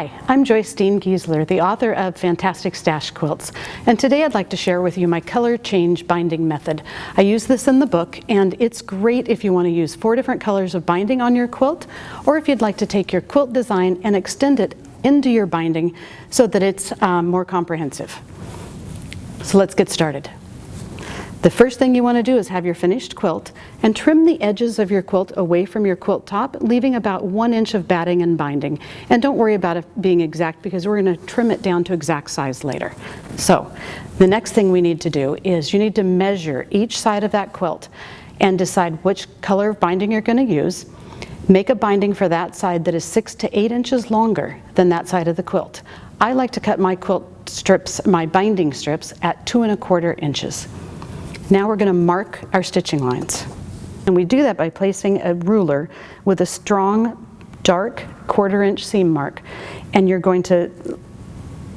Hi, I'm Joyce Dean Gieszler, the author of Fantastic Stash Quilts, and today I'd like to share with you my color change binding method. I use this in the book, and it's great if you want to use 4 different colors of binding on your quilt, or if you'd like to take your quilt design and extend it into your binding so that it's more comprehensive. So let's get started. The first thing you want to do is have your finished quilt and trim the edges of your quilt away from your quilt top, leaving about 1 inch of batting and binding. And don't worry about it being exact because we're going to trim it down to exact size later. So the next thing we need to do is you need to measure each side of that quilt and decide which color of binding you're going to use. Make a binding for that side that is 6 to 8 inches longer than that side of the quilt. I like to cut my quilt strips, my binding strips, at 2 1/4 inches. Now we're going to mark our stitching lines. And we do that by placing a ruler with a strong, dark 1/4 inch seam mark. And you're going to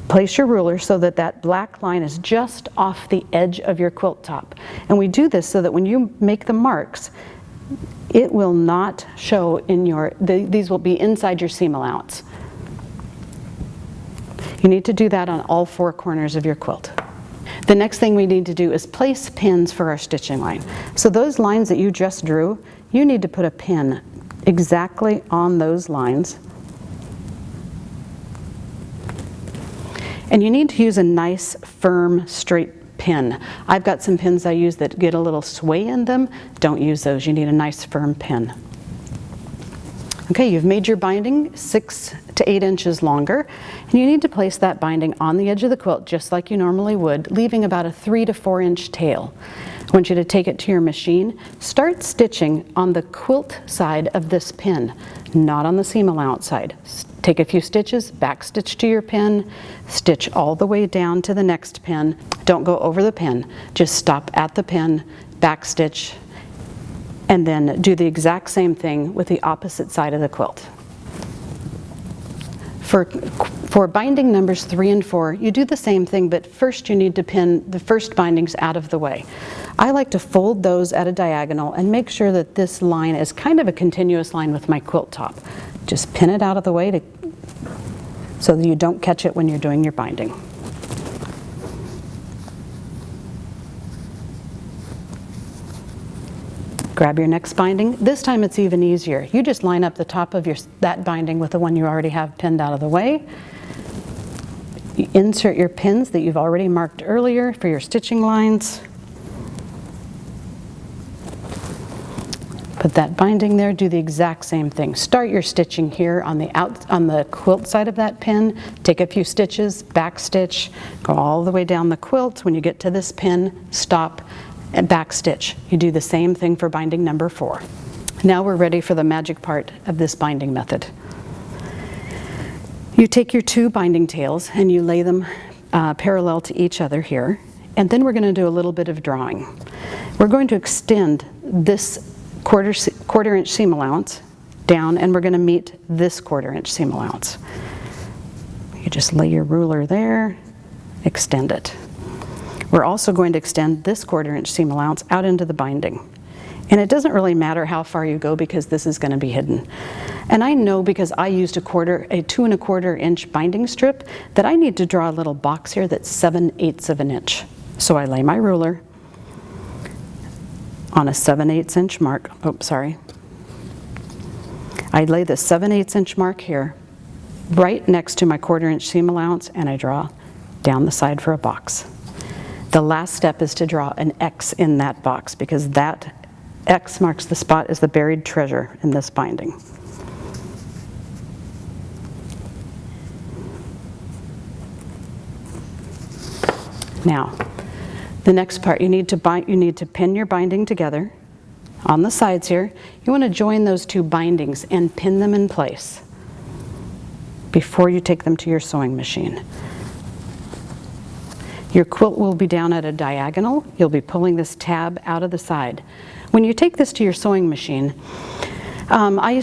place your ruler so that that black line is just off the edge of your quilt top. And we do this so that when you make the marks, it will not show in your, these will be inside your seam allowance. You need to do that on all 4 corners of your quilt. The next thing we need to do is place pins for our stitching line. So those lines that you just drew, you need to put a pin exactly on those lines. And you need to use a nice, firm, straight pin. I've got some pins I use that get a little sway in them. Don't use those. You need a nice, firm pin. Okay, you've made your binding 6 to 8 inches longer, and you need to place that binding on the edge of the quilt just like you normally would, leaving about a 3 to 4 inch tail. I want you to take it to your machine. Start stitching on the quilt side of this pin, not on the seam allowance side. Take a few stitches, back stitch to your pin, stitch all the way down to the next pin. Don't go over the pin, just stop at the pin, back stitch, and then do the exact same thing with the opposite side of the quilt. For binding numbers 3 and 4, you do the same thing, but first you need to pin the first bindings out of the way. I like to fold those at a diagonal and make sure that this line is kind of a continuous line with my quilt top. Just pin it out of the way so that you don't catch it when you're doing your binding. Grab your next binding. This time it's even easier. You just line up the top of that binding with the one you already have pinned out of the way. You insert your pins that you've already marked earlier for your stitching lines. Put that binding there, do the exact same thing. Start your stitching here on the quilt side of that pin. Take a few stitches, back stitch, go all the way down the quilt. When you get to this pin, stop and back stitch. You do the same thing for binding number 4. Now we're ready for the magic part of this binding method. You take your 2 binding tails and you lay them parallel to each other here, and then we're going to do a little bit of drawing. We're going to extend this quarter inch seam allowance down, and we're going to meet this 1/4 inch seam allowance. You just lay your ruler there, extend it. We're also going to extend this 1/4 inch seam allowance out into the binding. And it doesn't really matter how far you go because this is going to be hidden. And I know because I used a 2 1/4 inch binding strip that I need to draw a little box here that's 7/8 of an inch. So I lay my ruler on a 7/8 inch mark. Oh, sorry. I lay the 7/8 inch mark here right next to my 1/4 inch seam allowance, and I draw down the side for a box. The last step is to draw an X in that box because that X marks the spot as the buried treasure in this binding. Now, the next part, you need to pin your binding together on the sides here. You want to join those 2 bindings and pin them in place before you take them to your sewing machine. Your quilt will be down at a diagonal. You'll be pulling this tab out of the side. When you take this to your sewing machine, I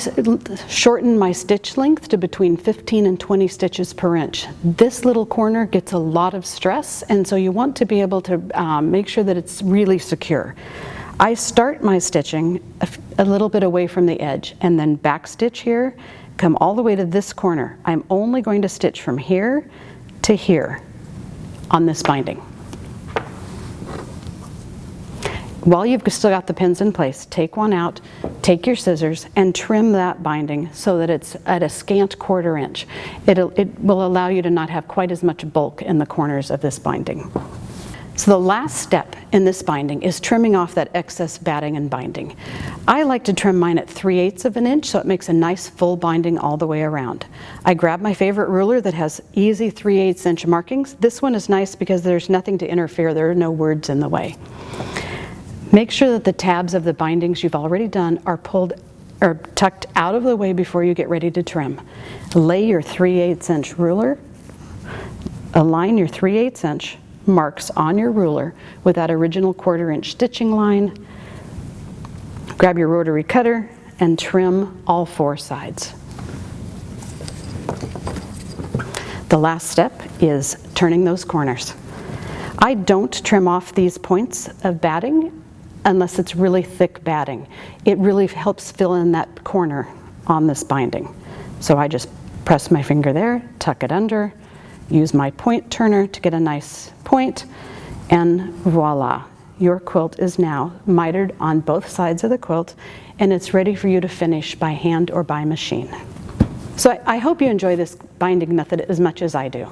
shorten my stitch length to between 15 and 20 stitches per inch. This little corner gets a lot of stress, and so you want to be able to make sure that it's really secure. I start my stitching a little bit away from the edge and then back stitch here, come all the way to this corner. I'm only going to stitch from here to here on this binding. While you've still got the pins in place, take one out, take your scissors, and trim that binding so that it's at a scant 1/4 inch. It will allow you to not have quite as much bulk in the corners of this binding. So the last step in this binding is trimming off that excess batting and binding. I like to trim mine at 3/8 of an inch so it makes a nice full binding all the way around. I grab my favorite ruler that has easy 3/8 inch markings. This one is nice because there's nothing to interfere, there are no words in the way. Make sure that the tabs of the bindings you've already done are pulled or tucked out of the way before you get ready to trim. Lay your 3/8 inch ruler, align your 3/8 inch marks on your ruler with that original 1/4 inch stitching line. Grab your rotary cutter and trim all 4 sides. The last step is turning those corners. I don't trim off these points of batting unless it's really thick batting. It really helps fill in that corner on this binding. So I just press my finger there, tuck it under, use my point turner to get a nice point, and voila, your quilt is now mitered on both sides of the quilt, and it's ready for you to finish by hand or by machine. So I hope you enjoy this binding method as much as I do.